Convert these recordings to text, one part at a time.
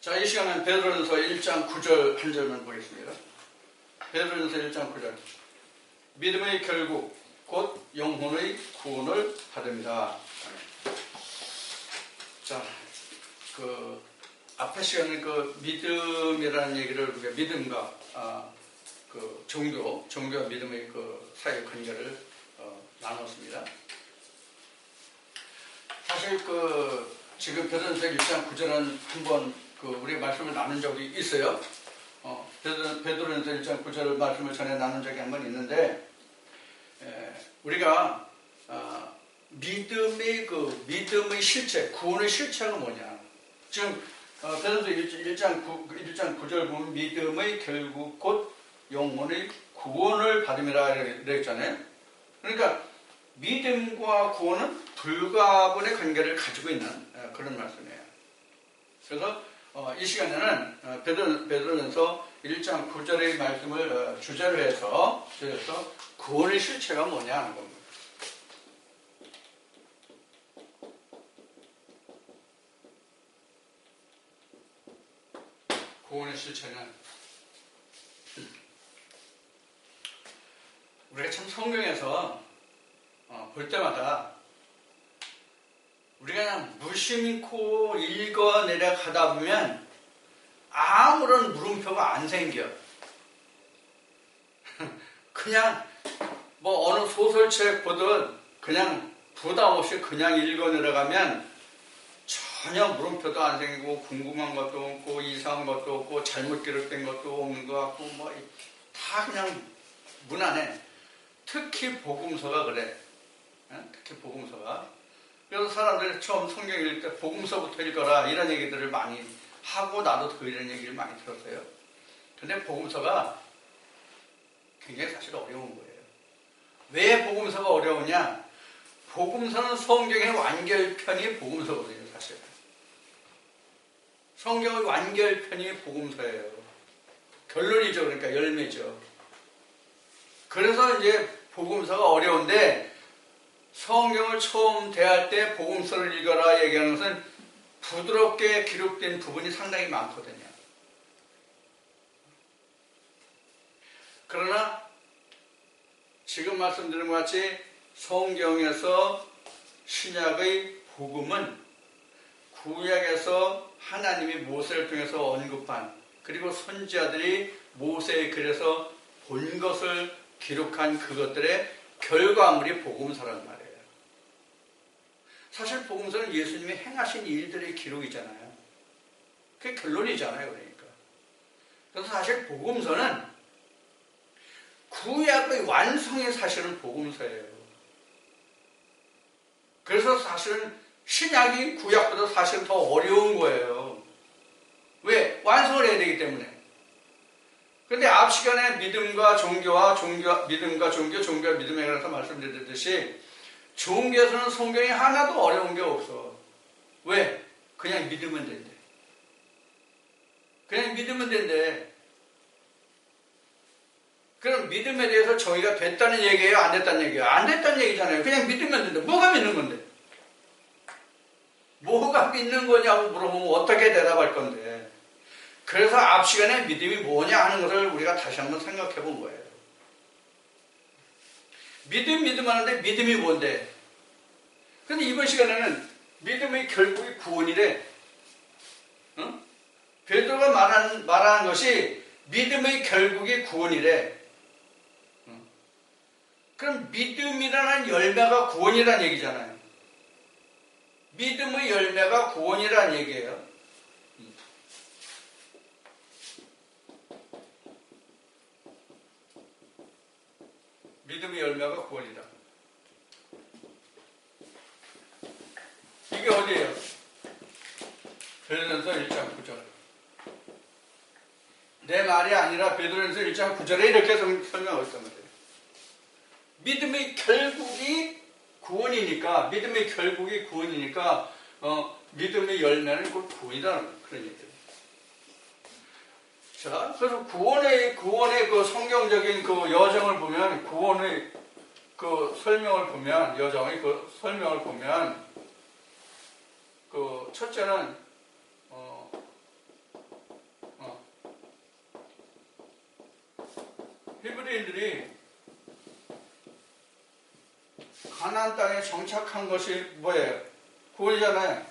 자, 이 시간은 베드로전서 1장 9절 한 절만 보겠습니다. 베드로전서 1장 9절. 믿음의 결국 곧 영혼의 구원을 받습니다. 자, 앞에 시간에 믿음이라는 얘기를 우리가 믿음과 종교와 믿음의 사이의 관계를 나눴습니다. 사실 지금 베드로전서 1장 9절은 한번 우리가 말씀을 나눈 적이 있어요. 베드로전서 1장 9절 말씀을 전에 나눈 적이 한 번 있는데, 우리가 믿음의 실체, 구원의 실체가 뭐냐? 지금 베드로전서 1장 9절 보면 믿음의 결국 곧 영혼의 구원을 받음이라 그랬잖아요. 그러니까 믿음과 구원은 불가분의 관계를 가지고 있는 그런 말씀이에요. 그래서 이 시간에는 베드로전서 1장 9절의 말씀을 주제로 해서 구원의 실체가 뭐냐 하는 겁니다. 구원의 실체는 우리가 참 성경에서 볼 때마다 우리가 그냥 무심코 읽어내려가다 보면 아무런 물음표가 안 생겨. 그냥 어느 소설책 보듯 그냥 부담 없이 그냥 읽어내려가면 전혀 물음표도 안 생기고 궁금한 것도 없고 이상한 것도 없고 잘못 기록된 것도 없는 것 같고 다 그냥 무난해. 특히 복음서가 그래. 특히 복음서가. 그래서 사람들이 처음 성경 읽을 때 복음서부터 읽어라 이런 얘기들을 많이 하고 나도 이런 얘기를 많이 들었어요. 근데 복음서가 굉장히 사실 어려운 거예요. 왜 복음서가 어려우냐? 복음서는 성경의 완결편이 복음서거든요, 사실. 성경의 완결편이 복음서예요. 결론이죠. 그러니까 열매죠. 그래서 이제 복음서가 어려운데, 성경을 처음 대할 때 복음서를 읽어라 얘기하는 것은 부드럽게 기록된 부분이 상당히 많거든요. 그러나 지금 말씀드린 것 같이 성경에서 신약의 복음은 구약에서 하나님이 모세를 통해서 언급한, 그리고 선지자들이 모세의 글에서 본 것을 기록한 그것들의 결과물이 복음서란 말이에요. 사실 복음서는 예수님이 행하신 일들의 기록이잖아요. 그게 결론이잖아요. 그러니까. 그래서 사실 복음서는 구약의 완성이 사실은 복음서예요. 그래서 사실은 신약이 구약보다 사실은 더 어려운 거예요. 왜? 완성을 해야 되기 때문에. 그런데 앞 시간에 믿음과 종교와 믿음에 관해서 말씀드렸듯이 종교에서는 성경이 하나도 어려운 게 없어. 왜? 그냥 믿으면 된대. 그냥 믿으면 된대. 그럼 믿음에 대해서 정의가 됐다는 얘기예요? 안 됐다는 얘기예요? 안 됐다는 얘기잖아요. 그냥 믿으면 된대. 뭐가 믿는 건데? 뭐가 믿는 거냐고 물어보면 어떻게 대답할 건데? 그래서 앞 시간에 믿음이 뭐냐 하는 것을 우리가 다시 한번 생각해 본 거예요. 믿음 하는데 믿음이 뭔데? 근데 이번 시간에는 믿음의 결국이 구원이래. 베드로가 말하는 것이 믿음의 결국이 구원이래. 그럼 믿음이라는 열매가 구원이라는 얘기잖아요. 믿음의 열매가 구원이라는 얘기예요. 믿음의 열매가 구원이다. 이게 어디예요? 베드로전서 1장 9절. 내 말이 아니라 베드로전서 1장 9절에 이렇게 설명하고 있단 말이에요. 믿음의 결국이 구원이니까, 믿음의 열매는 곧 구원이라는 그런 얘기예요. 자, 그래서 구원의 그 성경적인 그 여정을 보면, 구원의 그 설명을 보면, 여정의 그 설명을 보면, 첫째는 히브리인들이 가나안 땅에 정착한 것이 뭐예요? 구원이잖아요.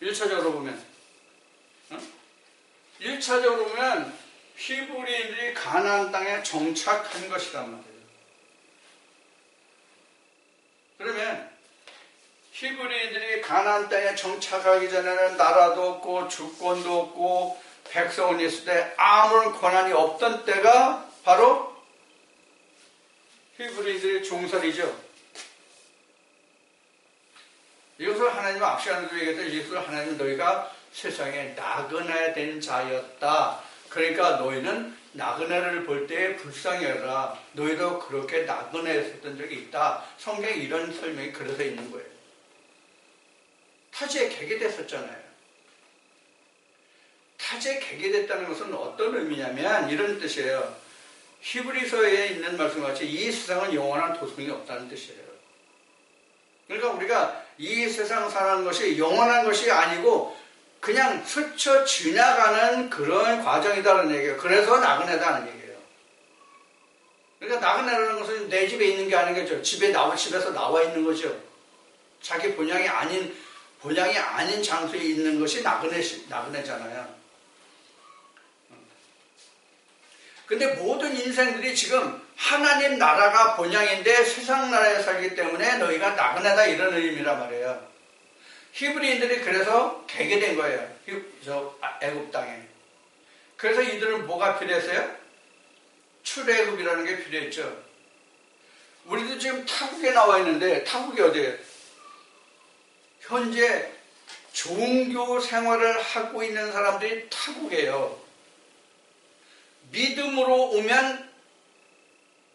1차적으로 보면. 1차적으로 보면 히브리인들이 가나안 땅에 정착한 것이란 말이에요. 그러면 히브리인들이 가나안 땅에 정착하기 전에는 나라도 없고 주권도 없고 백성은 있을 때 아무런 권한이 없던 때가 바로 히브리인들의 종살이죠. 이것을 하나님은 앞 시간에도 얘기했던 이것을 하나님은 너희가 세상에 나그네 된 자였다. 그러니까 너희는 나그네를 볼 때 불쌍히 여라. 너희도 그렇게 나그네였던 적이 있다. 성경에 이런 설명이 그래서 있는 거예요. 타지에 개개됐었잖아요. 타지에 개개됐다는 것은 어떤 의미냐면 이런 뜻이에요. 히브리서에 있는 말씀같이 이 세상은 영원한 도성이 없다는 뜻이에요. 그러니까 우리가 이 세상 사는 것이 영원한 것이 아니고 그냥 스쳐 지나가는 그런 과정이다라는 얘기예요. 그래서 나그네다는 얘기예요. 그러니까 나그네라는 것은 내 집에 있는 게 아닌 거죠. 집에서 나와 있는 거죠. 자기 본향이 아닌 장소에 있는 것이 나그네잖아요. 근데 모든 인생들이 지금 하나님 나라가 본향인데 세상 나라에 살기 때문에 너희가 나그네다 이런 의미란 말이에요. 히브리인들이 그래서 개개된 거예요. 애굽 땅에. 그래서 이들은 뭐가 필요했어요? 출애굽이라는 게 필요했죠. 우리도 지금 타국에 나와 있는데 타국이 어디예요? 현재 종교 생활을 하고 있는 사람들이 타국이에요. 믿음으로 오면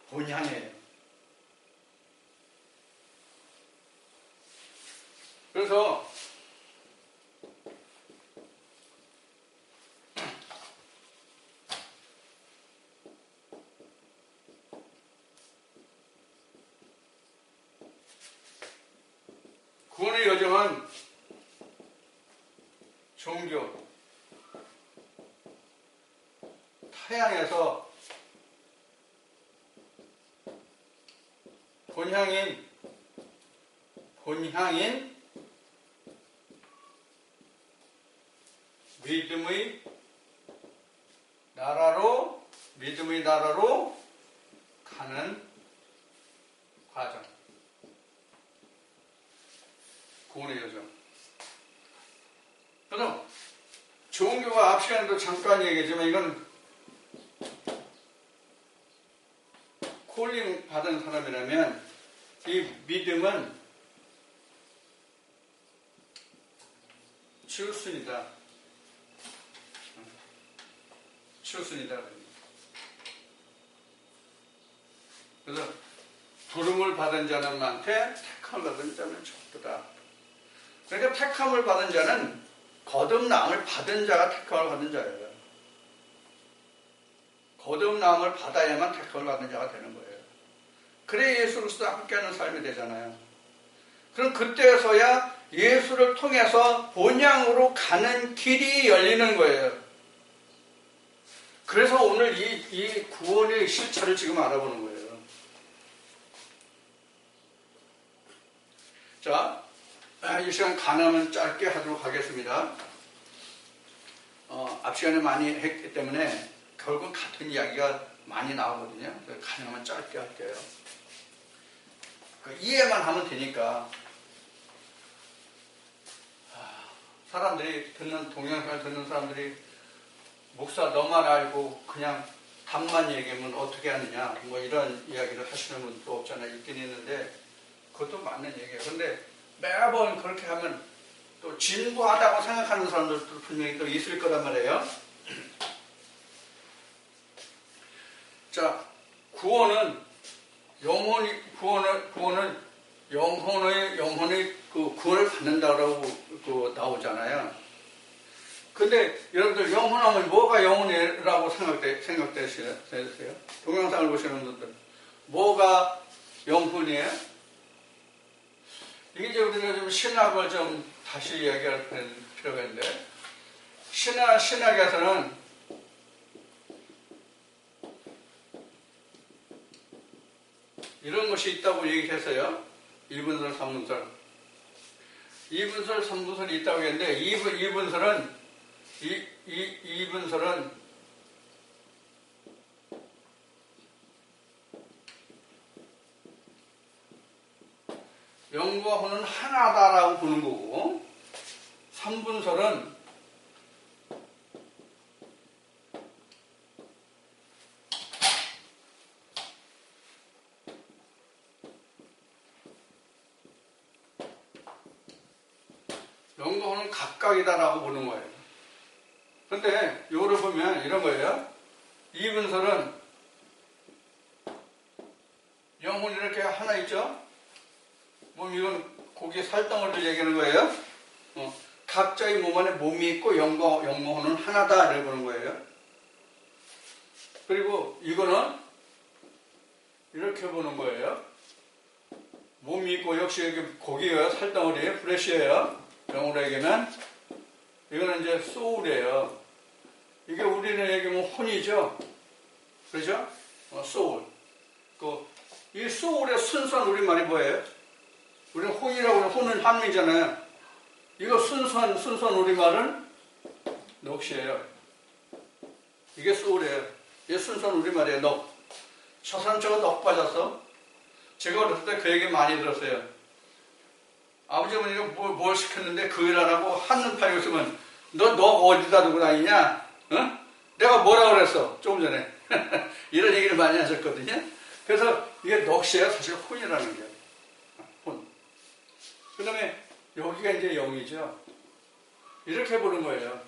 본향이에요. 그래서 구원의 여정은 종교, 타향에서 본향인 믿음의 나라로 가는 과정. 구원의 여정. 그래서 종교가 앞 시간에도 잠깐 얘기했지만 이건 콜링 받은 사람이라면 이 믿음은 치우순이다. 그래서 부름을 받은 자는 많되 택함을 받은 자는 적도다. 그러니까 택함을 받은 자는 거듭남을 받은 자가 택함을 받은 자예요. 거듭남을 받아야만 택함을 받은 자가 되는 거예요. 그래 예수 그리스도와 함께하는 삶이 되잖아요. 그럼 그때서야 예수를 통해서 본향으로 가는 길이 열리는 거예요. 그래서 오늘 이 구원의 실체를 지금 알아보는 거예요. 자, 이 시간 간음은 짧게 하도록 하겠습니다. 앞 시간에 많이 했기 때문에 결국 같은 이야기가 많이 나오거든요. 간음은 짧게 할게요. 이해만 하면 되니까. 사람들이 동영상을 듣는 사람들이 목사 너만 알고 그냥 답만 얘기하면 어떻게 하느냐 뭐 이런 이야기를 하시는 분도 없잖아요. 있긴 있는데 그것도 맞는 얘기예요. 그런데 매번 그렇게 하면 또 진부하다고 생각하는 사람들도 분명히 또 있을 거란 말이에요. 자, 구원은 영혼의 그 구원을 받는다라고 나오잖아요. 근데 여러분들 영혼하면 뭐가 영혼이라고 생각되세요? 동영상을 보시는 분들 뭐가 영혼이에요? 이게 우리가 좀 신학을 좀 다시 이야기할 필요가 있는데 신학에서는 이런 것이 있다고 얘기했어요. 2분설, 3분설. 2분설, 3분설이 있다고 했는데 2분설은 2분설은 영과 혼은 하나다라고 보는 거고 3분설은 영과 혼은 각각이다라고 보는 거예요. 근데 요거를 보면 이런 거예요. 2분설은 영혼이 이렇게 하나 있죠? 몸 이건 고기 살덩어리를 얘기하는 거예요. 각자의 몸 안에 몸이 있고 영과 혼은 하나다 이렇게 보는 거예요. 그리고 이거는 이렇게 보는 거예요. 몸이 있고 역시 여기 고기예요. 살덩어리 플래시예요. 영어로 얘기하면 이거는 이제 소울이에요. 이게 우리는 얘기하면 혼이죠. 그렇죠? 소울. 이 소울의 순수한 우리말이 뭐예요? 우리는 혼이라고 하면 혼은 한미잖아요. 이거 순수한 우리말은 넋이에요. 이게 소울이에요. 이게 순수한 우리말이에요. 넋. 저 사람 저거 넋 빠졌어? 제가 어렸을 때 그 얘기 많이 들었어요. 아버지 어머니가 뭘 시켰는데 그 일 안 하고 한눈 팔고 있으면 너 어디다 두고 다니냐? 어? 내가 뭐라 그랬어? 조금 전에. 이런 얘기를 많이 하셨거든요. 그래서 이게 넋이에요. 사실 혼이라는 게. 혼. 그 다음에 여기가 이제 영이죠. 이렇게 보는 거예요.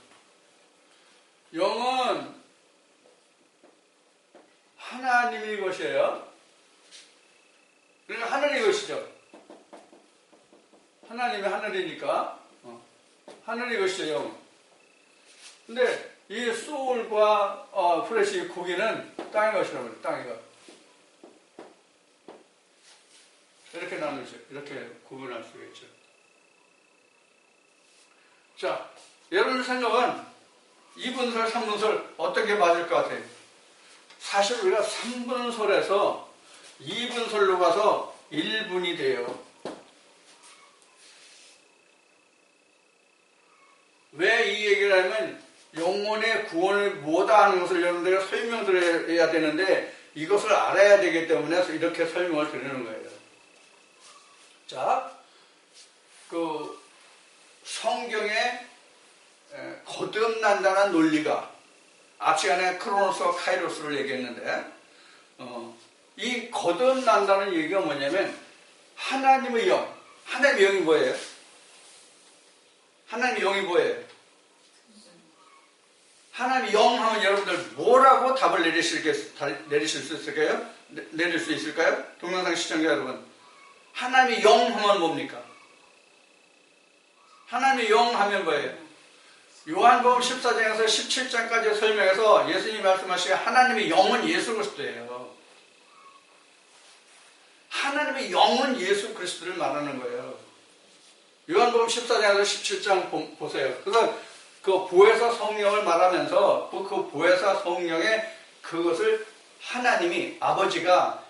영은 하나님의 것이에요. 그러니까 하늘의 것이죠. 하나님이 하늘이니까 하늘의 것이죠. 영. 근데 이 소울과 플래시 고기는 땅의 것이라고 해요. 땅의 것. 이렇게 나누죠. 이렇게 구분할 수가 있죠. 자, 여러분 생각은 2분설, 3분설 어떻게 맞을 것 같아요? 사실 우리가 3분설에서 2분설로 가서 1분이 돼요. 왜 이 얘기를 하면 영혼의 구원을 뭐다 하는 것을 여러분들이 설명드려야 되는데 이것을 알아야 되기 때문에 이렇게 설명을 드리는 거예요. 자, 그 성경에 거듭난다는 논리가 앞 시간에 크로노스와 카이로스를 얘기했는데 이 거듭난다는 얘기가 뭐냐면 하나님의 영, 하나님의 영이 뭐예요? 하나님의 영이 뭐예요? 하나님의 영 하면 여러분들 뭐라고 답을 내리실 수 있을까요? 내릴 수 있을까요? 동영상 시청자 여러분, 하나님의 영 하면 뭡니까? 하나님의 영 하면 뭐예요? 요한복음 14장에서 17장까지 설명해서 예수님이 말씀하시기에 하나님의 영은 예수 그리스도예요. 하나님의 영은 예수 그리스도를 말하는 거예요. 요한복음 14장에서 17장 보세요. 그래서 그 보혜사 성령을 말하면서 그 보혜사 성령의 그것을 하나님이 아버지가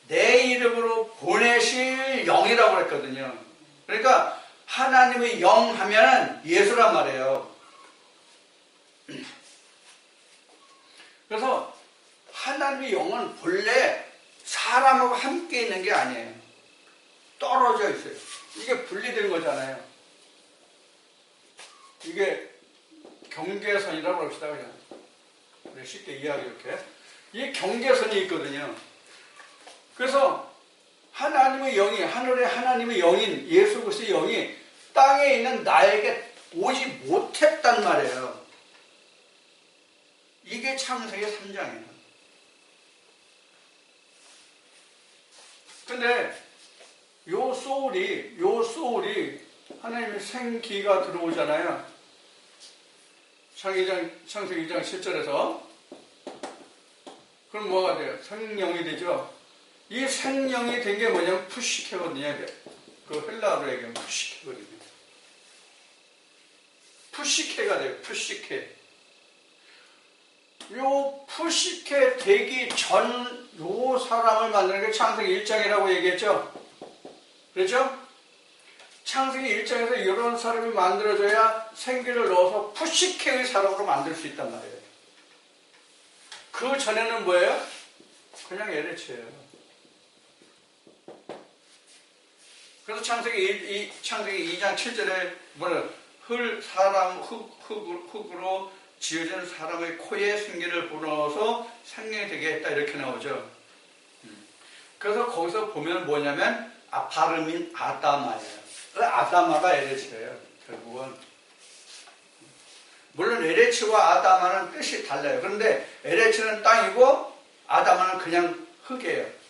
내 이름으로 보내실 영이라고 했거든요. 그러니까 하나님의 영 하면 예수란 말이에요. 그래서 하나님의 영은 본래 사람하고 함께 있는 게 아니에요. 떨어져 있어요. 이게 분리된 거잖아요. 이게 경계선이라고 합시다. 그냥 쉽게 이해하기 이렇게. 이 경계선이 있거든요. 그래서 하나님의 영이, 하늘의 하나님의 영인 예수 그리스도의 영이 땅에 있는 나에게 오지 못했단 말이에요. 이게 창세기 3장이에요. 근데 요 소울이 하나님의 생기가 들어오잖아요. 창세기 2장 10절에서. 그럼 뭐가 돼요? 생명이 되죠. 이 생명이 된 게 뭐냐면 푸시케거든요. 그 헬라어로 얘기하면 푸시케거든요. 푸시케가 돼요. 푸시케. 요 푸시케 되기 전 요 사람을 만드는 게 창세기 1장이라고 얘기했죠. 그렇죠? 창세기 1장에서 이런 사람이 만들어져야 생기를 넣어서 푸시케의 사람으로 만들 수 있단 말이에요. 그 전에는 뭐예요? 그냥 에레츠예요. 그래서 창세기 2장 7절에 뭐냐, 흙으로 지어진 사람의 코에 생기를 불어넣어서 생명이 되게 했다 이렇게 나오죠. 그래서 거기서 보면 뭐냐면 발음인 아다마예요. 아다마가 에레츠예요. 결국은 물론 에레츠와 아다마는 뜻이 달라요. 그런데 에레츠는 땅이고 아다마는 그냥 흙이에요.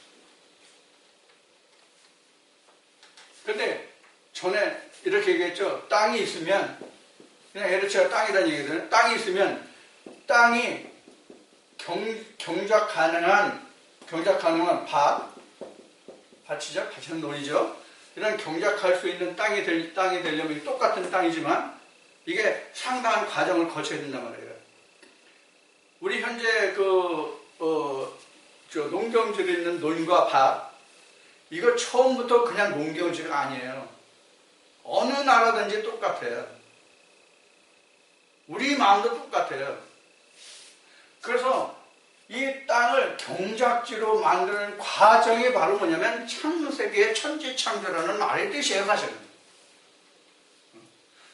근데 전에 이렇게 얘기했죠. 땅이 있으면, 그냥 에레츠가 땅이라는 얘기거든요. 땅이 있으면 땅이 경작 가능한 밭이죠. 밭은 논이죠. 이런 경작할 수 있는 땅이 되려면 똑같은 땅이지만 이게 상당한 과정을 거쳐야 된단 말이에요. 우리 현재 농경지에 있는 논과 밭, 이거 처음부터 그냥 농경지가 아니에요. 어느 나라든지 똑같아요. 우리 마음도 똑같아요. 그래서 이 땅을 경작지로 만드는 과정이 바로 뭐냐면 창세기의 천지창조라는 말의 뜻이에요, 사실은.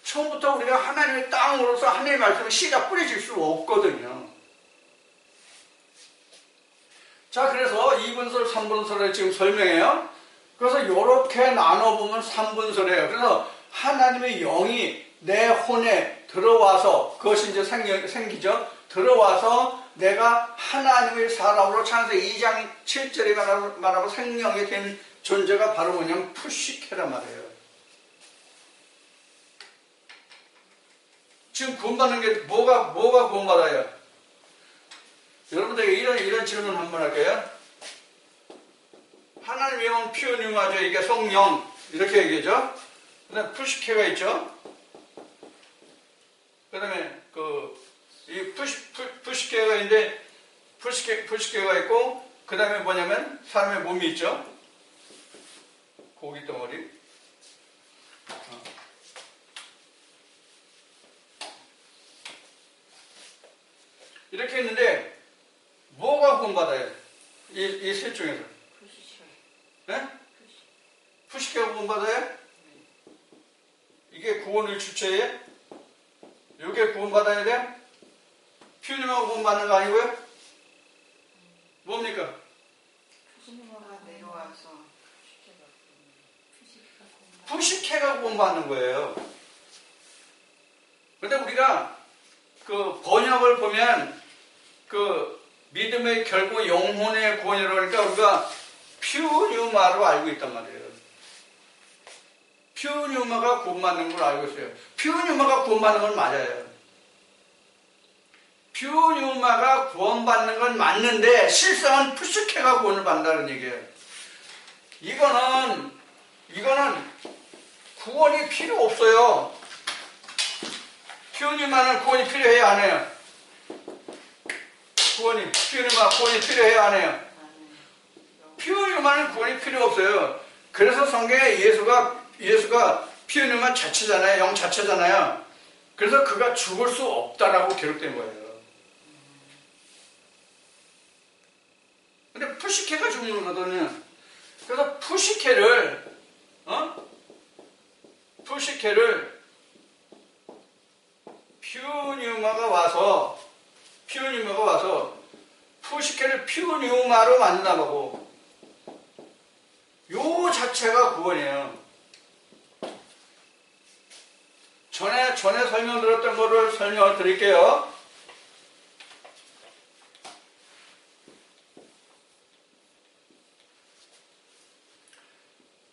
처음부터 우리가 하나님의 땅으로서 하나님의 말씀을 씨가 뿌려질 수 없거든요. 자, 그래서 2분설, 3분설을 지금 설명해요. 그래서 이렇게 나눠보면 3분설이에요. 그래서 하나님의 영이 내 혼에 들어와서, 그것이 이제 생기죠. 들어와서 내가 하나님의 사람으로 창세기 2장 7절에 말하고 생명이 된 존재가 바로 뭐냐면 푸시케란 말이에요. 지금 구원받는 게 뭐가 구원받아요? 여러분들에게 이런 질문 한번 할게요. 하나님의 영은 피오니마죠. 이게 성령 이렇게 얘기하죠. 그 다음에 푸시케가 있죠. 그 다음에 이 푸시케가 있는데 푸시케가 있고, 그 다음에 뭐냐면 사람의 몸이 있죠. 고기 덩어리. 이렇게 있는데 뭐가 구원받아요? 이 셋 중에서. 네? 푸시케가 구원받아요? 이게 구원의 주체예요? 이게 구원받아야 돼? 피우님하고 구원받는 거 아니고요? 뭡니까? 푸시케가 내려와서 푸시케가 구원받는 거예요. 그런데 우리가 그 번역을 보면 그 믿음의 결국 영혼의 구원이라고 하니까 우리가 퓨뉴마로 알고 있단 말이에요. 퓨뉴마가 구원받는 걸 알고 있어요. 퓨뉴마가 구원받는 건 맞아요. 퓨뉴마가 구원받는 건 맞는데 실상은 푸시케가 구원을 받는다는 얘기예요. 이거는 구원이 필요 없어요. 퓨뉴마는 구원이 필요해요, 안 해요? 퓨뉴마 구원이 필요해요, 안 해요? 퓨뉴마는 구원이 필요 없어요. 그래서 성경에 예수가 퓨뉴마 자체잖아요. 영 자체잖아요. 그래서 그가 죽을 수 없다라고 기록된 거예요. 근데 푸시케가 죽는 거거든요. 그래서 푸시케를 퓨뉴마가 와서 푸시케를 퓨뉴마로 만든다고. 요 자체가 구원이에요. 전에 설명드렸던 거를 설명을 드릴게요.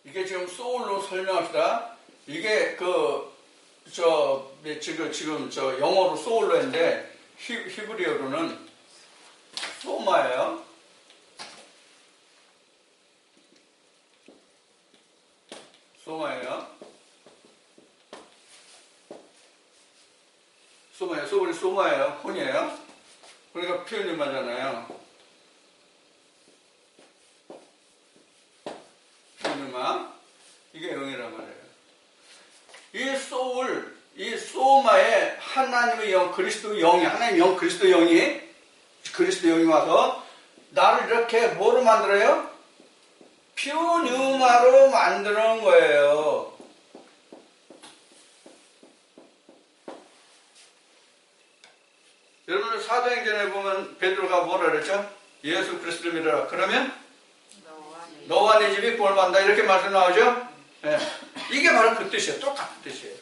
이게 지금 소울로 설명합시다. 이게 지금 영어로 소울로 했는데 히브리어로는 소마예요. 소마예요. 소울이 소마예요. 혼이에요. 그러니까 피오뉴마잖아요. 피오뉴마. 이게 영이란 말이에요. 이 소울, 이 소마에 하나님의 영, 그리스도 영이, 하나님의 영, 그리스도 영이 와서 나를 이렇게 뭐로 만들어요? 피오뉴마로 만드는 거예요. 여러분 사도행전에 보면 베드로가 뭐라 그랬죠? 예수 그리스도를 믿어라. 그러면 너와 네 집이 구원받는다. 이렇게 말씀 나오죠? 네. 이게 바로 그 뜻이에요. 똑같은 뜻이에요.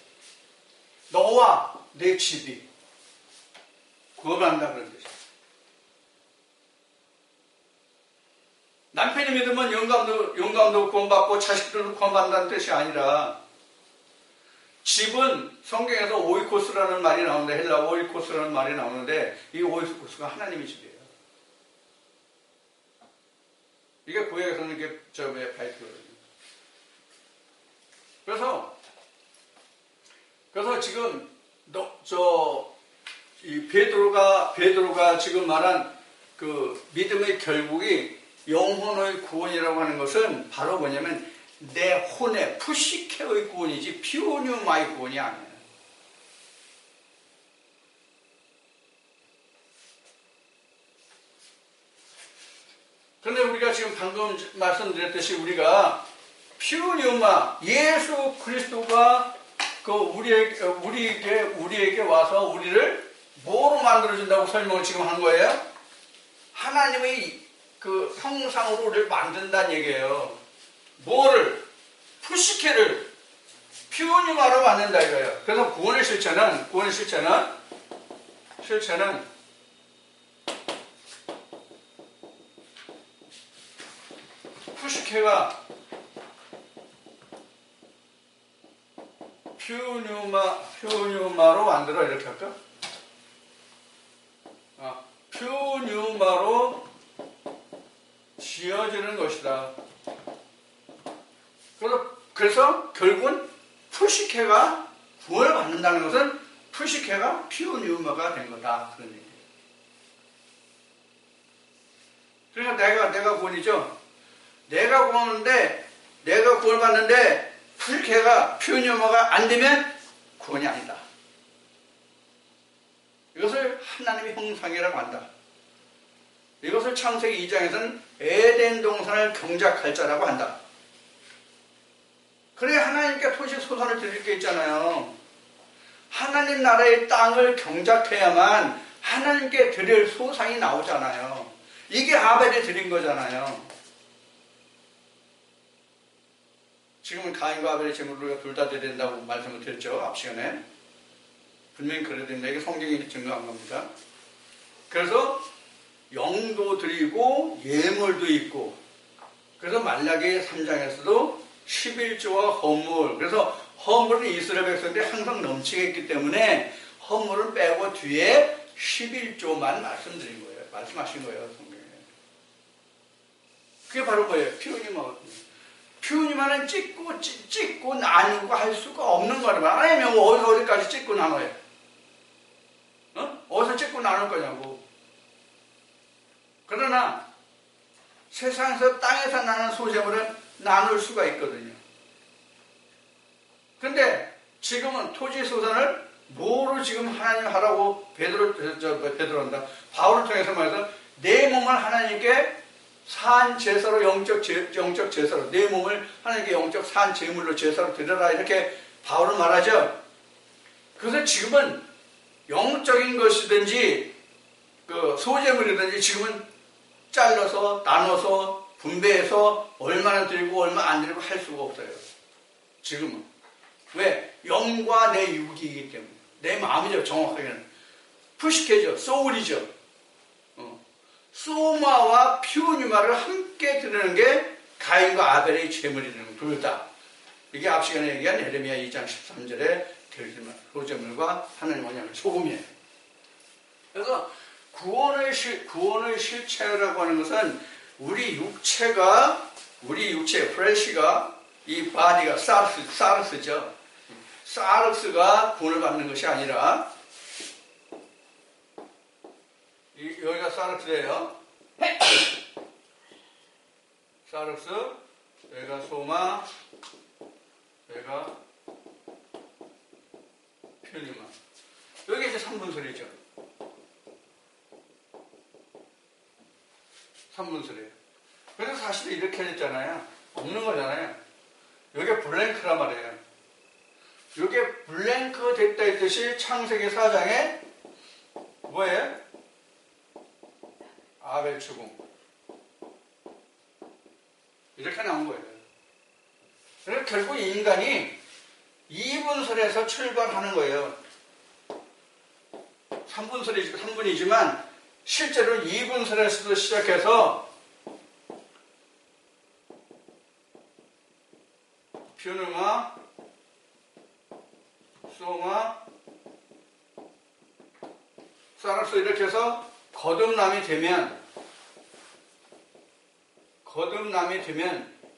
너와 내 집이 구원받는다 그런 뜻이에요. 남편이 믿으면 영감도 구원받고 자식들도 구원받는다는 뜻이 아니라 집은 성경에서 오이코스라는 말이 나오는데 헬라어 오이코스라는 말이 나오는데 이 오이코스가 하나님의 집이에요. 이게 구약에서는 이게 발표거든요. 그래서 지금 이 베드로가 지금 말한 그 믿음의 결국이 영혼의 구원이라고 하는 것은 바로 뭐냐면 내 혼의 푸시케의 구원이지 피오뉴마의 구원이 아니에요. 그런데 우리가 지금 방금 말씀드렸듯이 우리가 피오뉴마 예수 그리스도가 그 우리에게 와서 우리를 뭐로 만들어준다고 설명을 지금 한 거예요? 하나님의 그 형상으로 우리를 만든다는 얘기예요. 뭐를? 푸시케를 피오뉴마로 만든다 이거예요. 그래서 구원의 실체는 푸시케가 피오뉴마로 만들어 이렇게 할까? 피오뉴마로 지어지는 것이다. 그래서 결국은 푸시케가 구원을 받는다는 것은 푸시케가 피오뉴마가 된 거다. 그런 얘기예요. 그러니까 내가 구원이죠. 내가 구원을 받는데 푸시케가 피오뉴마가 안 되면 구원이 아니다. 이것을 하나님의 형상이라고 한다. 이것을 창세기 2장에서는 에덴 동산을 경작할 자라고 한다. 그래 하나님께 토지 소산을 드릴 게 있잖아요. 하나님 나라의 땅을 경작해야만 하나님께 드릴 소상이 나오잖아요. 이게 아벨이 드린 거잖아요. 지금은 가인과 아벨의 제물을 둘 다 드려야 된다고 말씀을 드렸죠. 앞 시간에. 분명히 그래야 된다. 이게 성경이 증거한 겁니다. 그래서 영도 드리고 예물도 있고 그래서 말라기 3장에서도 11조와 헌물 그래서 헌물은 이스라엘 백성들이 항상 넘치게 했기 때문에 헌물은 빼고 뒤에 11조만 말씀드린 거예요. 말씀하신 거예요. 성경에. 그게 바로 뭐예요? 피오니마거든요. 피오니마는 찍고 나누고 할 수가 없는 거란 말이에요. 아니면 어디까지 찍고 나눠요? 어디서 찍고 나눌 거냐고. 그러나 세상에서 땅에서 나는 소재물은 나눌 수가 있거든요. 근데 지금은 토지 소산을 뭐로 지금 하나님 하라고 베드로한다. 바울을 통해서 말해서 내 몸을 하나님께 산 제사로 영적 제사로 내 몸을 하나님께 영적 산 제물로 제사로 드려라 이렇게 바울은 말하죠. 그래서 지금은 영적인 것이든지 그 소재물이든지 지금은 잘라서 나눠서 분배해서 얼마나 드리고 얼마 안 드리고 할 수가 없어요. 지금은. 왜? 영과 내 육이기 때문에. 내 마음이죠. 정확하게는. 푸시케죠. 소울이죠. 소마와 피오니마를 함께 드리는 게 가인과 아벨의 제물이라는 둘 다. 이게 앞 시간에 얘기한 예레미야 2장 13절에 소재물과 하나님 언약의 소금이에요. 그래서 구원의 실체라고 하는 것은 우리 육체, 플래시가, 이 바디가, 사르스죠. 사르스가 구원을 받는 것이 아니라, 이 여기가 사르스예요. 사르스, 여기가 소마, 여기가 퓨니마. 여기 이제 3분설이죠. 3분설이에요. 그래서 사실 이렇게 했잖아요. 없는 거잖아요. 이게 블랭크란 말이에요. 이게 블랭크 됐다 했듯이 창세기 4장에 뭐예요? 아벨 죽음. 이렇게 나온 거예요. 그래서 결국 인간이 2분설에서 출발하는 거예요. 3분이지만 실제로 2분설에서도 시작해서 퓨누마, 소마, 사르스 이렇게 해서 거듭남이 되면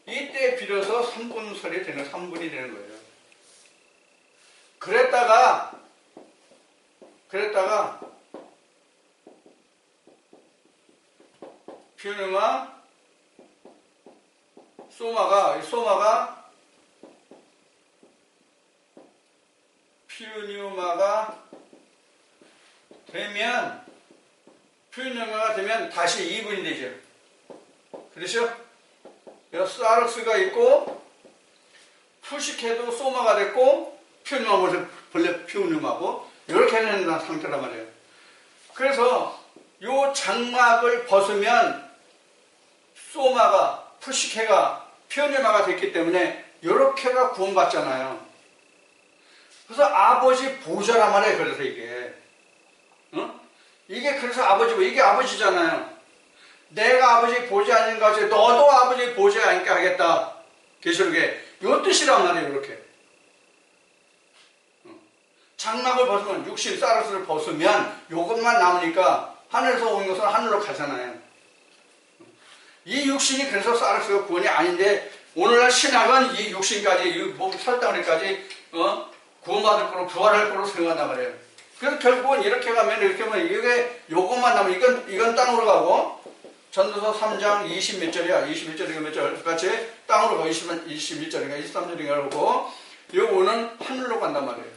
이때 비로소 3분설이 되는 3분이 되는 거예요. 그랬다가 퓨누마, 소마가 퓨누마가 되면 다시 2분이 되죠. 그렇죠? 여기 사르스가 있고 푸시케도 소마가 됐고 퓨누마 본래 퓨누마고 이렇게 되는 상태란 말이에요. 그래서 요 장막을 벗으면 소마가 푸시케가 퓨누마가 됐기 때문에 이렇게가 구원받잖아요. 그래서 아버지 보좌란 말이에요. 그래서 이게 그래서 아버지고 이게 아버지잖아요. 내가 아버지 보좌 아닌가 하지 너도 아버지 보좌에 앉게 하겠다. 계시록에 요 뜻이란 말이에요. 이렇게 장막을 벗으면 육신 사르스를 벗으면 요것만 남으니까 하늘에서 온 것은 하늘로 가잖아요. 이 육신이 그래서 사르스가 구원이 아닌데 오늘날 신학은 이 육신까지 이 몸 살덩어리까지 구원받을 거로 부활할 거로 생각한단 말이에요. 그래서 결국은 이렇게 가면 이게 요것만 남으면 이건 땅으로 가고 전도서 3장 20 몇 절이야. 21절인가 몇 절 같이 땅으로 가고 21절인가 23절인가 그러고 요거는 하늘로 간단 말이에요.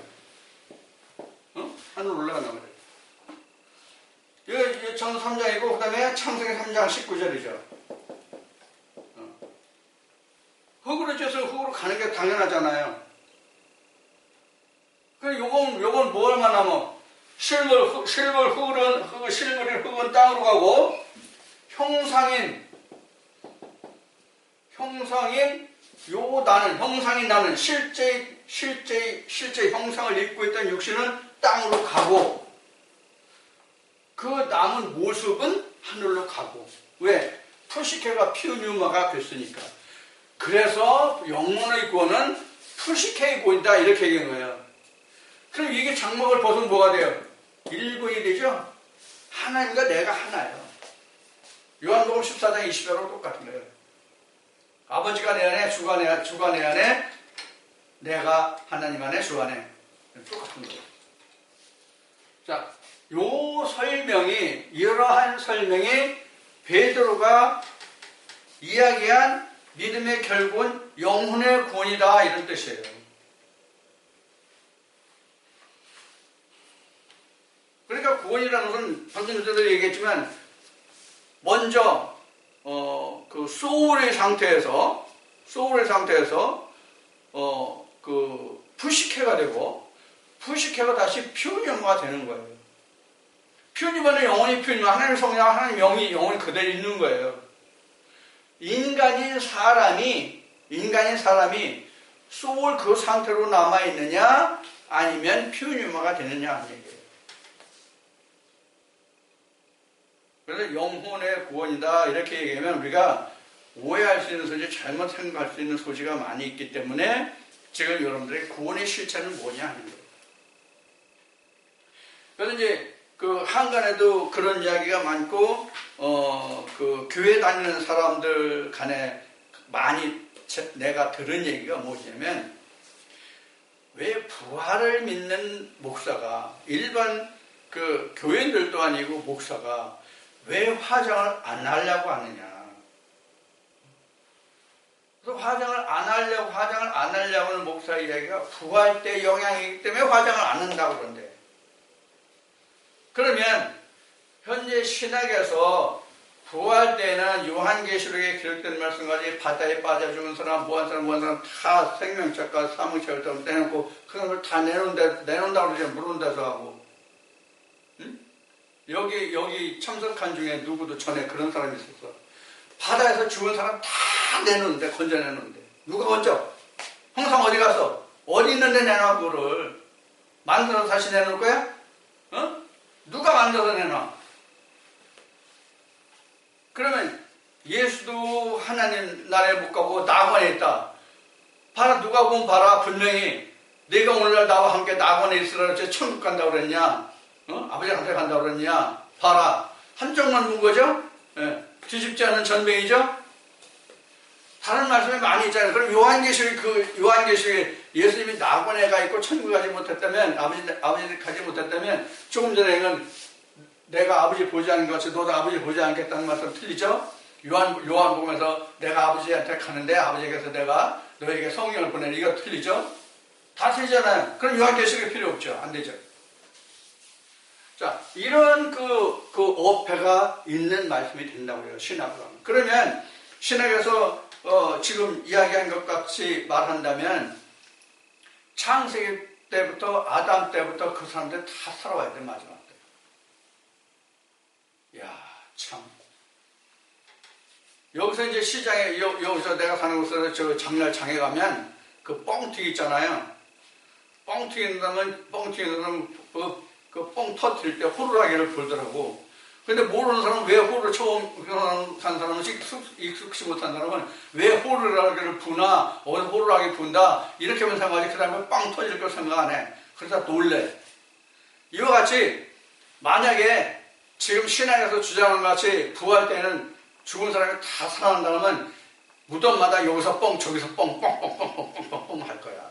하늘로 올라간단 말이에요. 이게 전도 3장이고 그 다음에 창세기 3장 19절이죠. 흙으로 쪄서 흙으로 가는 게 당연하잖아요. 요건 뭐만 남어? 실물 흙은 땅으로 가고 형상인 나는 실제 형상을 입고 있던 육신은 땅으로 가고 그 남은 모습은 하늘로 가고 왜? 푸시케가 퓨뉴마가 됐으니까. 그래서 영혼의 구원은 푸시케의 구원이다 이렇게 얘기한 거예요. 그럼 이게 장막을 벗으면 뭐가 돼요? 일분이 되죠? 하나님과 내가 하나예요. 요한복음 14장 20절하고 똑같은 거예요. 아버지가 내 안에, 주가 내 안에, 내가 하나님 안에, 주 안에. 똑같은 거예요. 자, 이러한 설명이 베드로가 이야기한 믿음의 결국은 영혼의 구원이다 이런 뜻이에요. 그러니까 구원이라는 것은 방금 전에도 얘기했지만 먼저 그 소울의 상태에서 그 푸시케가 되고 푸시케가 다시 퓨니마가 되는 거예요. 퓨니마는 영혼이 퓨니마, 하나님 성령, 하나님 영혼이 그대로 있는 거예요. 인간인 사람이 소울 그 상태로 남아 있느냐 아니면 퓨니마가 되느냐 하는 얘기예요. 그래서 영혼의 구원이다 이렇게 얘기하면 우리가 오해할 수 있는 소지, 잘못 생각할 수 있는 소지가 많이 있기 때문에 지금 여러분들의 구원의 실체는 뭐냐 하는 거예요. 그래서 이제 그 한간에도 그런 이야기가 많고 그 교회 다니는 사람들 간에 많이 내가 들은 얘기가 뭐냐면 왜 부활을 믿는 목사가 일반 그 교인들도 아니고 목사가 왜 화장을 안 하려고 하느냐. 그래서 화장을 안 하려고 하는 목사 이야기가 부활 때 영향이기 때문에 화장을 안 한다고 그러는데. 그러면 현재 신학에서 부활 때는 요한계시록에 기록된 말씀까지 바다에 빠져 죽은 사람, 뭐한 사람 다 생명책과 사망책을 다 내놓고 그런 걸 다 내놓는다고 그러죠. 물은 데서 하고. 응? 여기 참석한 중에 누구도 전에 그런 사람이 있었어. 바다에서 죽은 사람 다 내놓는데, 건져내놓는데. 누가 건져? 항상 어디 가서? 어디 있는데 내놔, 그거를. 만들어서 다시 내놓을 거야? 어? 누가 만들어서 내놔? 그러면 예수도 하나님 나라에 못 가고 낙원에 있다. 봐라, 누가 보면 봐라. 분명히 네가 오늘날 나와 함께 낙원에 있으라 그랬지 천국 간다고 그랬냐? 어? 아버지한테 간다고 그랬냐? 봐라. 한쪽만 본 거죠? 예. 뒤집지 않은 전병이죠? 다른 말씀이 많이 있잖아요. 그럼 요한계시록에 예수님이 낙원에 가 있고 천국에 가지 못했다면, 아버지 가지 못했다면, 조금 전에는 내가 아버지 보지 않은 것 같이 너도 아버지 보지 않겠다는 말씀 틀리죠? 요한복음에서 내가 아버지한테 가는데 아버지께서 내가 너에게 성령을 보내는 이거 틀리죠? 다 틀리잖아요. 그럼 요한계시록이 필요 없죠. 안 되죠. 자, 이런 그 어폐가 있는 말씀이 된다고 해요. 신학으로. 그러면 신학에서 지금 이야기한 것 같이 말한다면 창세기 때부터 아담 때부터 그 사람들 다 살아와야 돼. 마지막 때. 야, 참. 여기서 이제 시장에 여기서 내가 사는 곳에서 저 장날장에 가면 그 뻥튀기 있잖아요. 뻥튀기 넣으면 그 뻥 터뜨릴 때 호루라기를 불더라고. 근데 모르는 사람은 왜 호루를 처음 산 사람은 익숙치 못한 사람은 왜 호루라기를 부나 어디서 호루라기 분다 이렇게 하면 생각하지 그 다음에 빵 터질 걸 생각 안 해. 그래서 놀래. 이와 같이 만약에 지금 신학에서 주장하는 것 같이 부활 때는 죽은 사람이 다 살아난다면 무덤마다 여기서 뻥 저기서 뻥 할 거야.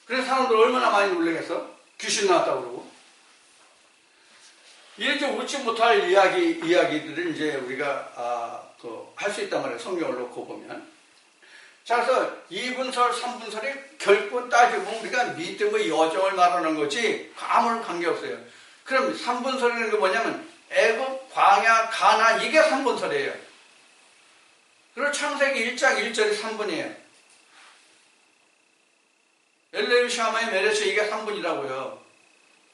그래서 사람들 얼마나 많이 놀라겠어? 귀신 나왔다고 그러고. 이렇게 웃지 못할 이야기들을 이제 우리가 할 수 있단 말이에요. 성경을 놓고 보면. 자, 그래서 2분설, 3분설이 결코 따지고 우리가 믿음의 여정을 말하는 거지 아무런 관계없어요. 그럼 3분설이라는 게 뭐냐면 애굽, 광야, 가나 이게 3분설이에요. 그리고 창세기 1장 1절이 3분이에요. 엘레임 샤마의 메레스 이게 3분이라고요.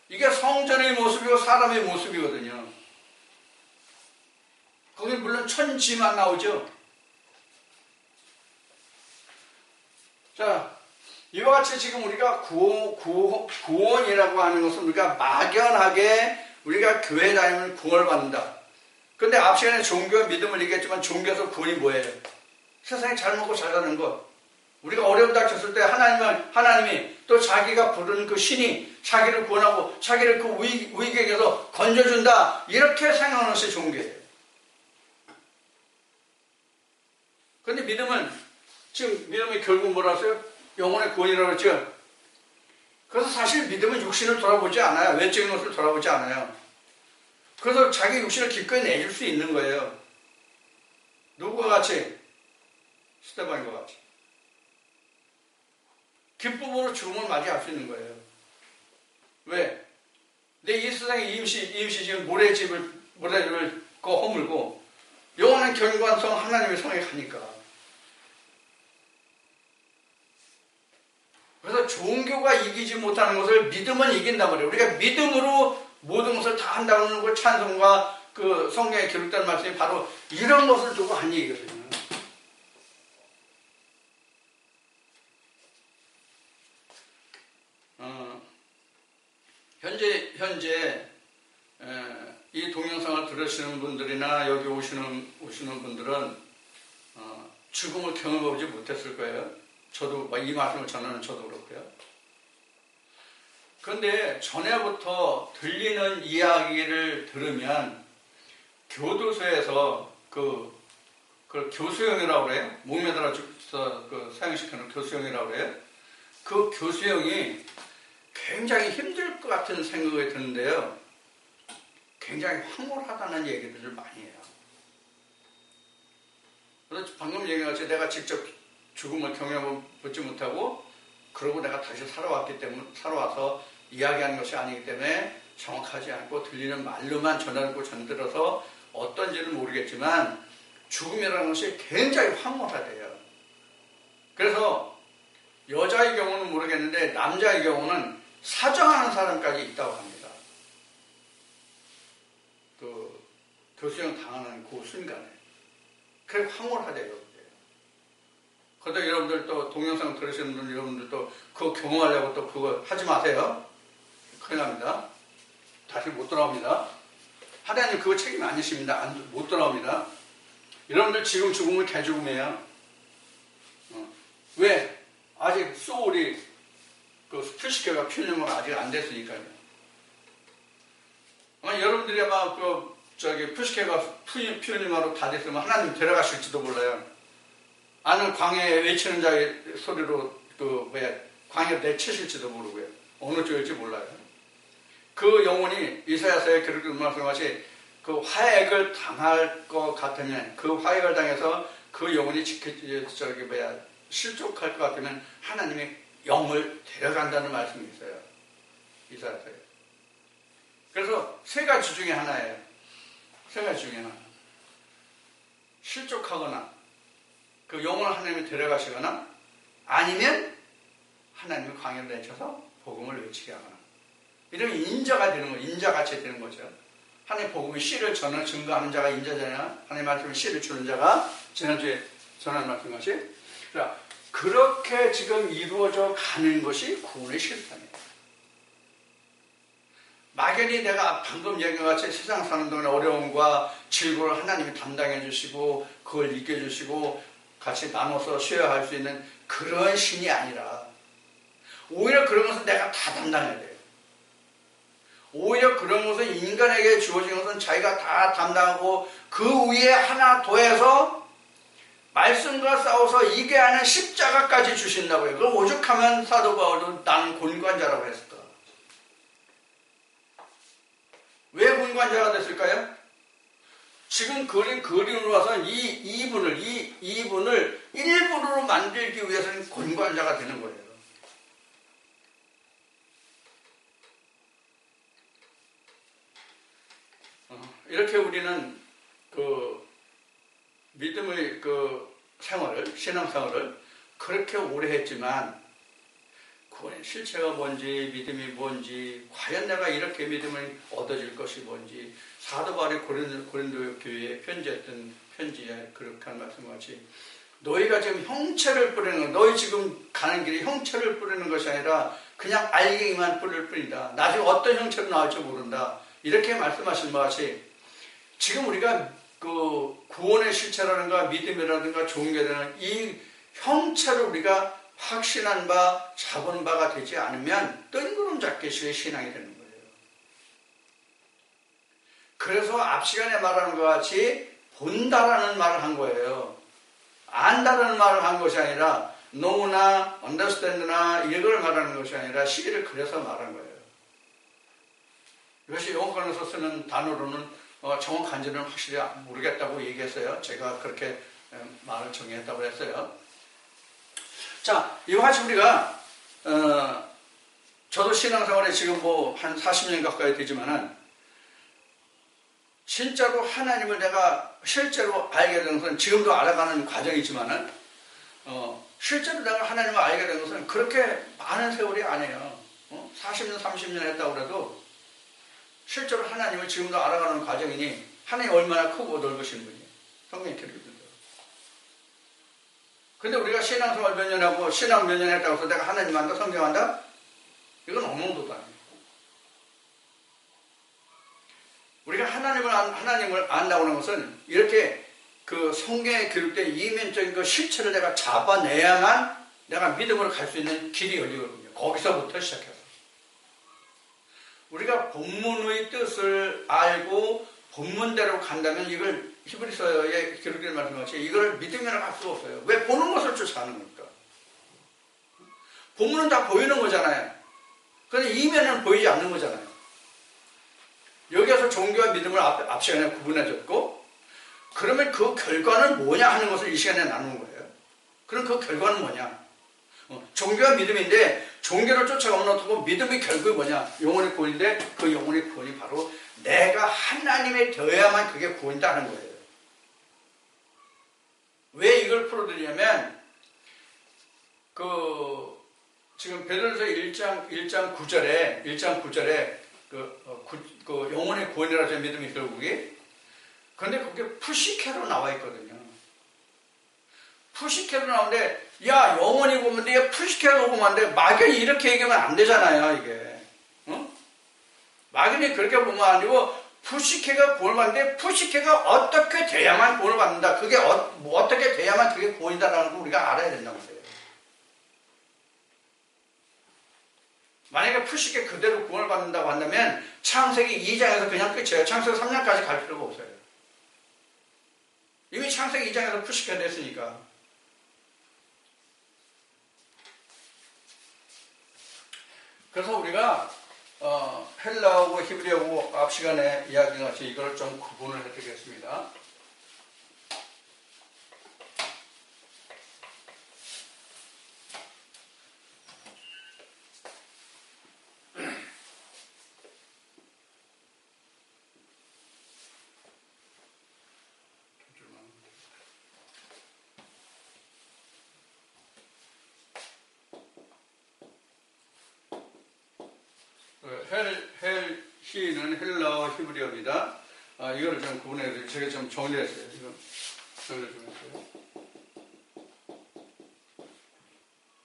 이게 성전의 모습이고 사람의 모습이거든요. 거기 물론 천지만 나오죠. 자, 이와 같이 지금 우리가 구원이라고 하는 것은 우리가 막연하게 우리가 교회 다니면 구원을 받는다. 근데 앞 시간에 종교와 믿음을 얘기했지만 종교에서 구원이 뭐예요? 세상에 잘 먹고 잘 사는 것. 우리가 어려움 닥쳤을 때 하나님이 또 자기가 부르는 그 신이 자기를 구원하고 자기를 그 위기에서 건져준다. 이렇게 생각하는 것이 종교예요. 그런데 믿음이 결국 뭐라 했어요? 영혼의 구원이라고 했죠. 그래서 사실 믿음은 육신을 돌아보지 않아요. 외적인 것을 돌아보지 않아요. 그래서 자기 육신을 기꺼이 내줄 수 있는 거예요. 누구와 같이? 스테반과 같이. 기쁨으로 죽음을 맞이할 수 있는 거예요. 왜? 내 이 세상에 임시 지금 모래집을 허물고 영원한 경관성 하나님의 성에 가니까. 그래서 종교가 이기지 못하는 것을 믿음은 이긴단 말이에요. 우리가 믿음으로 모든 것을 다 한다는 그 찬송과 그 성경에 기록된 말씀이 바로 이런 것을 두고 한 얘기거든요. 현재 이 동영상을 들으시는 분들이나 여기 오시는 분들은 죽음을 경험해보지 못했을 거예요. 저도 이 말씀을 전하는 저도 그렇고요. 그런데 전에부터 들리는 이야기를 들으면 교도소에서 그 교수형이라고 그래요. 목매달아 사형시키는 교수형이라고 그래요. 그 교수형이 굉장히 힘들 것 같은 생각이 드는데요. 굉장히 황홀하다는 얘기들을 많이 해요. 그래서 방금 얘기했지, 내가 직접 죽음을 경험해보지 못하고 그러고 내가 다시 살아와서 이야기하는 것이 아니기 때문에 정확하지 않고 들리는 말로만 전하고 전들어서 어떤지는 모르겠지만 죽음이라는 것이 굉장히 황홀하대요. 그래서 여자의 경우는 모르겠는데 남자의 경우는 사정하는 사람까지 있다고 합니다. 그 교수형 당하는 그 순간에. 그래 황홀하대요. 그러다 여러분들 또 동영상 들으시는 분 여러분들도 그거 경험하려고 또 그거 하지 마세요. 큰일 납니다. 다시 못 돌아옵니다. 하나님 그거 책임 아니십니다. 못 돌아옵니다. 여러분들 지금 죽으면 개죽음이에요. 왜? 아직 소울이 그 푸시케가 필름은 아직 안 됐으니까요. 여러분들이 아마 푸시케가 필름으로 다 됐으면 하나님 데려가실지도 몰라요. 아는 광야에 외치는 자의 소리로 광야를 내치실지도 모르고요. 어느 쪽일지 몰라요. 그 영혼이 이사야서에 그렇게 말씀하신 그 화액을 당할 것 같으면 그 화액을 당해서 그 영혼이 실족할 것 같으면 하나님이 영을 데려간다는 말씀이 있어요. 이사야서에. 그래서 세 가지 중에 하나예요. 세 가지 중에 하나. 실족하거나 그 영혼을 하나님이 데려가시거나 아니면 하나님이 광야를 내쳐서 복음을 외치게 하거나 이러면 인자가 되는 거예요. 인자같이 되는 거죠. 하나님의 복음이 씨를 증거하는 자가 인자잖아요. 하나님의 말씀이 씨를 주는 자가 지난주에 전한 말씀같이 그렇게 지금 이루어져 가는 것이 구원의 실상이에요. 막연히 내가 방금 얘기한 같이 세상 사는 동안의 어려움과 질고를 하나님이 담당해 주시고 그걸 이겨주시고 같이 나눠서 쉐어할 수 있는 그런 신이 아니라 오히려 그런 것은 내가 다 담당해야 돼요. 오히려 그런 것은 인간에게 주어진 것은 자기가 다 담당하고 그 위에 하나 더해서 말씀과 싸워서 이게 하는 십자가까지 주신다고요. 그럼 오죽하면 사도 바울도 나는 곤관자라고 했을까? 왜 곤관자가 됐을까요? 지금 그린 그림으로 와서는 이분을 일부러 만들기 위해서는 곤관자가 되는 거예요. 이렇게 우리는 그 믿음의 그 신앙생활을 그렇게 오래 했지만 그거의 실체가 뭔지 믿음이 뭔지 과연 내가 이렇게 믿음을 얻어질 것이 뭔지 사도 바울이 고린도 교회에 편지했던 편지에 그렇게 한 말씀같이 너희가 지금 형체를 뿌리는 것, 너희 지금 가는 길이 형체를 뿌리는 것이 아니라 그냥 알갱이만 뿌릴 뿐이다. 나중에 어떤 형체로 나올지 모른다. 이렇게 말씀하신 것 같이 지금 우리가 그 구원의 실체라든가 믿음이라든가 종교라는 이 형체를 우리가 확신한 바, 잡은 바가 되지 않으면 뜬구름 잡기식의 신앙이 되는 거예요. 그래서 앞 시간에 말하는 것 같이 본다라는 말을 한 거예요. 안다라는 말을 한 것이 아니라 know나 understand나 이걸 말하는 것이 아니라 시기를 그려서 말한 거예요. 이것이 영어권에서 쓰는 단어로는 정확한지는 확실히 모르겠다고 얘기했어요. 제가 그렇게 말을 정의했다고 했어요. 자, 이와 같이 우리가 저도 신앙생활에 지금 한 40년 가까이 되지만은 진짜로 하나님을 내가 실제로 알게 된 것은 지금도 알아가는 과정이지만은 실제로 내가 하나님을 알게 된 것은 그렇게 많은 세월이 아니에요. 40년, 30년 했다고 그래도 실제로 하나님을 지금도 알아가는 과정이니 하나님이 얼마나 크고 넓으신 분이에요. 성경이 그렇게 됩니다. 근데 우리가 신앙생활 몇 년 하고 신앙 몇 년 했다고 해서 내가 하나님 안다, 성경 안다? 이건 어몽도도 아니에요. 우리가 하나님을 안다고 하는 것은 이렇게 그 성경에 기록된 이면적인 그 실체를 내가 잡아내야만 내가 믿음으로 갈 수 있는 길이 열리거든요. 거기서부터 시작해서. 우리가 본문의 뜻을 알고 본문대로 간다면 이걸 히브리서에 기록된 말씀같이 이걸 믿음이라고 할 수가 없어요. 왜? 보는 것을 쫓아가는 겁니까? 본문은 다 보이는 거잖아요. 그런데 이면은 보이지 않는 거잖아요. 여기에서 종교와 믿음을 앞 시간에 구분해줬고, 그러면 그 결과는 뭐냐 하는 것을 이 시간에 나누는 거예요. 그럼 그 결과는 뭐냐? 종교와 믿음인데, 종교를 쫓아가면 어떻고, 믿음의 결국이 뭐냐? 영혼의 구원인데, 그 영혼의 구원이 바로 내가 하나님에 되어야만 그게 구원이다 하는 거예요. 왜 이걸 풀어드리냐면, 지금 베드로서 1장 9절에 그 영혼의 구원이라는 믿음의 결국이, 근데 그게 푸시케로 나와 있거든요. 푸시케로 나오는데, 야, 영혼이 보면 돼, 푸시케로 보면 안 돼. 막연히 이렇게 얘기하면 안 되잖아요, 이게. 막연히 그렇게 보면 아니고, 푸시케가 구원을 받는데, 푸시케가 어떻게 돼야만 구원을 받는다. 그게 어떻게 돼야만 그게 구원이다라는 걸 우리가 알아야 된다고 해요. 만약에 푸시케 그대로 구원을 받는다고 한다면, 창세기 2장에서 그냥 끝이에요. 창세기 3장까지 갈 필요가 없어요. 이미 창세기 2장에서 푸시케가 됐으니까. 그래서 우리가 헬라어고 히브리어고 앞 시간에 이야기한 것이 이걸 좀 구분을 해드리겠습니다. 헬시는 헬라어 히브리어입니다. 이거를 좀 구분해서 제가 좀 정리했어요. 이거 정리 좀 했어요.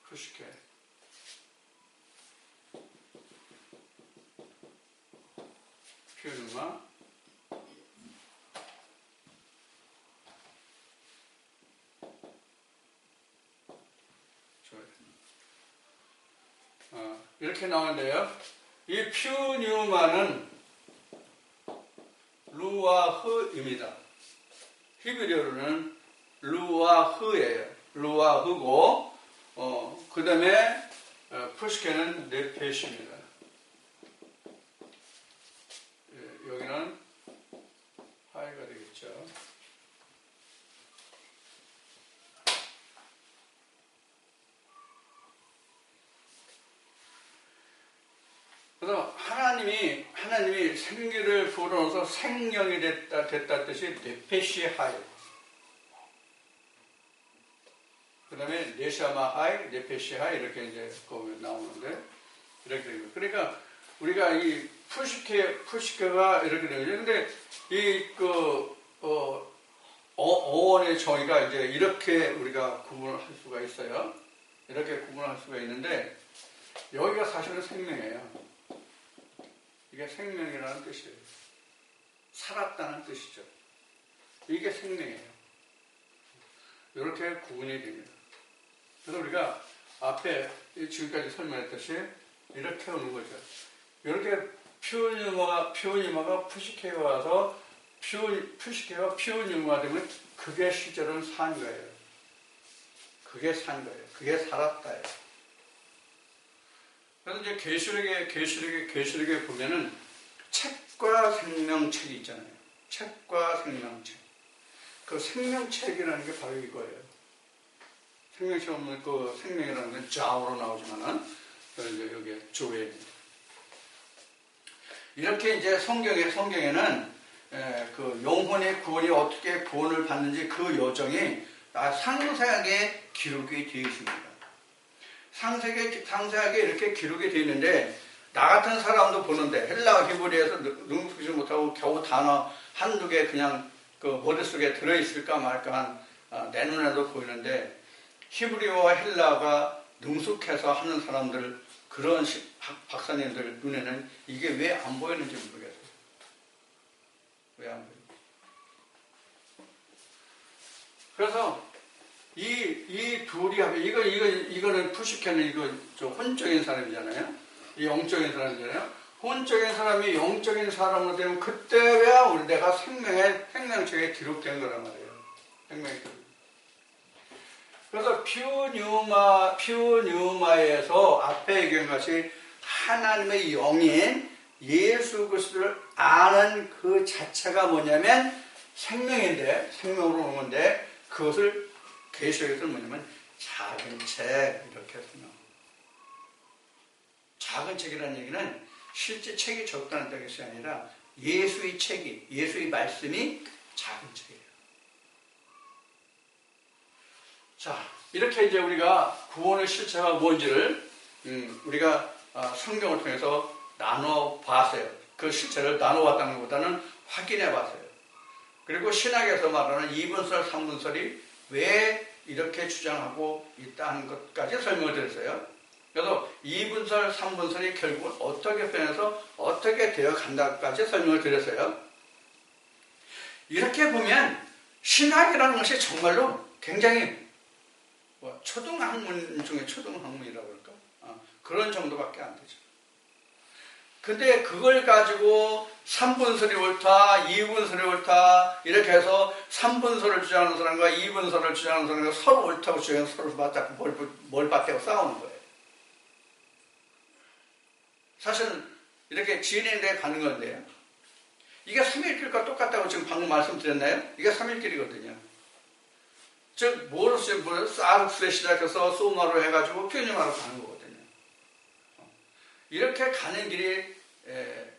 푸시케. 표현음악. 이렇게 나오는데요. 이 퓨뉴마는 루아흐입니다. 히브리어로는 루아흐예요. 루아흐고, 그 다음에 푸시케는 네페시입니다. 여기는 하이가 되겠죠. 그래서 하나님이 생기를 불어넣어서 생명이 됐다 뜻이 네페시하이. 그 다음에 네샤마하이, 네페시하이 이렇게 이제 나오는데 이렇게 되고. 그러니까 우리가 이 푸시케가 이렇게 되거든요. 근데 어원의 정의가 이제 이렇게 우리가 구분을 할 수가 있어요. 이렇게 구분할 수가 있는데 여기가 사실은 생명이에요. 이게 생명이라는 뜻이에요. 살았다는 뜻이죠. 이게 생명이에요. 이렇게 구분이 됩니다. 그래서 우리가 앞에 지금까지 설명했듯이 이렇게 오는 거죠. 이렇게 피오니마가 푸시케가 와서 푸시케가 피오니마가 되면 그게 실제로는 산 거예요. 그게 산 거예요. 그게 살았다예요. 그래서 이제 계시록에 보면은 책과 생명책이 있잖아요. 책과 생명책. 그 생명책이라는 게 바로 이거예요. 생명책 보면 그 생명이라는 건 좌우로 나오지만은 이제 여기에 조회입니다. 이렇게 이제 성경에는 그 영혼의 구원이 어떻게 구원을 받는지 그 여정이 상세하게 기록이 되어 있습니다. 상세하게 이렇게 기록이 되어 있는데 나 같은 사람도 보는데 헬라어 히브리어에서 능숙하지 못하고 겨우 단어 한두 개 그냥 그 머릿속에 들어있을까 말까 한 내 눈에도 보이는데 히브리어와 헬라어가 능숙해서 하는 사람들 그런 박사님들 눈에는 이게 왜 안 보이는지 모르겠어요. 왜 안 보이는지. 그래서 이 둘이 하면 이거는 푸시케는 이거 저 혼적인 사람이잖아요. 이 영적인 사람이잖아요. 혼적인 사람이 영적인 사람으로 되면 그때야 내가 생명책에 기록된 거란 말이에요. 생명책. 그래서 퓨뉴마에서 앞에 얘기한 것이 하나님의 영인 예수 그리스도를 아는 그 자체가 뭐냐면 생명인데, 생명으로 오는 건데, 그것을 계시록에서는 뭐냐면 작은 책 이렇게 했어요. 작은 책이라는 얘기는 실제 책이 적다는 것이 아니라 예수의 책이, 예수의 말씀이 작은 책이에요. 자, 이렇게 이제 우리가 구원의 실체가 뭔지를 우리가 성경을 통해서 나눠 봤어요. 그 실체를 나눠 봤다는 것보다는 확인해 봤어요. 그리고 신학에서 말하는 2분설, 3분설이 왜 이렇게 주장하고 있다는 것까지 설명을 드렸어요. 그래서 2분설, 3분설이 결국은 어떻게 변해서 어떻게 되어 간다까지 설명을 드렸어요. 이렇게 보면 신학이라는 것이 정말로 굉장히 초등학문 중에 초등학문이라고 할까? 그런 정도밖에 안 되죠. 근데 그걸 가지고 3분설이 옳다, 2분설이 옳다 이렇게 해서 3분설을 주장하는 사람과 2분설을 주장하는 사람과 서로 옳다고 주장해서 서로 맞다고 뭘 맞대고 싸우는 거예요. 사실은 이렇게 진행돼 가는 건데요. 이게 3일길과 똑같다고 지금 방금 말씀드렸나요? 이게 3일길이거든요. 즉, 뭐로서 사르스에 시작해서 소마로 해가지고 피오니마로 가는 거거든요. 이렇게 가는 길이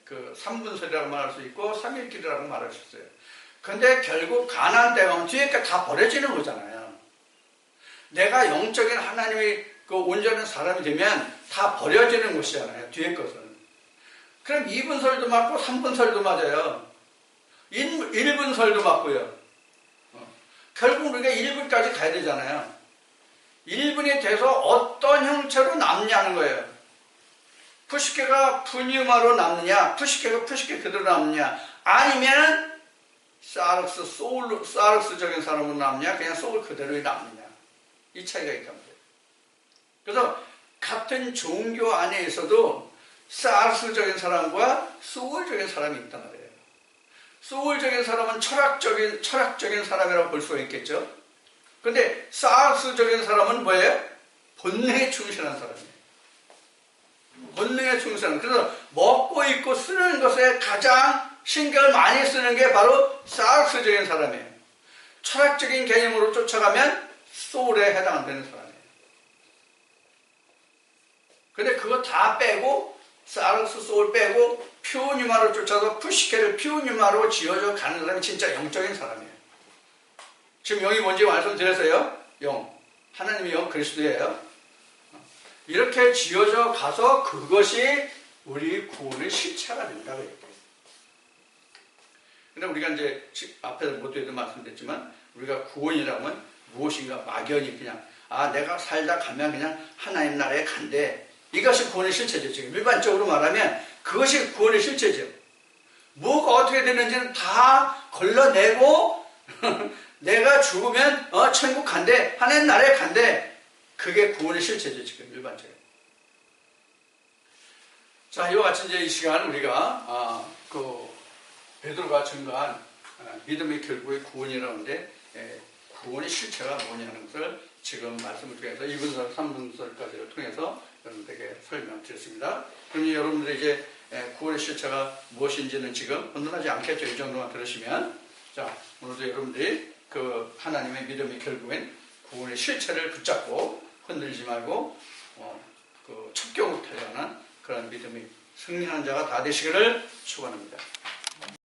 그 3분설이라고 말할 수 있고 3일길이라고 말할 수 있어요. 근데 결국 가나안 때 가면 뒤에 다 버려지는 거잖아요. 내가 영적인 하나님의 그 온전한 사람이 되면 다 버려지는 것이잖아요. 뒤에 것은. 그럼 2분설도 맞고 3분설도 맞아요. 1분설도 맞고요. 결국 우리가 1분까지 가야 되잖아요. 1분이 돼서 어떤 형체로 남냐는 거예요. 푸시케가 푸뉴마로 남느냐, 푸시케가 푸시케 그대로 남느냐, 아니면 사르스적인 사람으로 남느냐, 그냥 소울 그대로 남느냐. 이 차이가 있단 말이에요. 그래서 같은 종교 안에 있어도 사르스적인 사람과 소울적인 사람이 있단 말이에요. 소울적인 사람은 철학적인 사람이라고 볼 수가 있겠죠. 근데 사르스적인 사람은 뭐예요? 본능에 충실한 사람이에요. 본능에 충실한. 그래서 먹고 입고 쓰는 것에 가장 신경을 많이 쓰는 게 바로 사르스적인 사람이에요. 철학적인 개념으로 쫓아가면 소울에 해당되는 사람이에요. 근데 그거 다 빼고 사르스 소울 빼고 피오니마로 쫓아서 푸시케를 피오니마로 지어져 가는 사람이 진짜 영적인 사람이에요. 지금 영이 뭔지 말씀드렸어요. 영. 하나님의 영 그리스도예요. 이렇게 지어져 가서 그것이 우리 구원의 실체가 된다고 얘기해요. 근데 우리가 이제 앞에서 모두에도 말씀드렸지만 우리가 구원이라면 무엇인가 막연히 그냥 내가 살다 가면 그냥 하나님 나라에 간대. 이것이 구원의 실체죠. 지금 일반적으로 말하면 그것이 구원의 실체죠. 뭐가 어떻게 되는지는 다 걸러내고 내가 죽으면 천국 간대. 하나님 나라에 간대. 그게 구원의 실체죠. 지금 일반적으로. 자, 이와 같이 이제 이 시간 우리가 베드로가 증거한 믿음의 결국의 구원이라는데 구원의 실체가 뭐냐는 것을 지금 말씀을 통해서 2분설, 3분설까지를 통해서 여러분들에게 설명드렸습니다. 그럼 여러분들이 이제 구원의 실체가 무엇인지는 지금 혼돈하지 않겠죠. 이 정도만 들으시면. 자, 오늘도 여러분들이 그 하나님의 믿음의 결국엔 구원의 실체를 붙잡고 흔들리지 말고 그 첩경으로 달려가는 그런 믿음이 승리하는 자가 다 되시기를 축원합니다.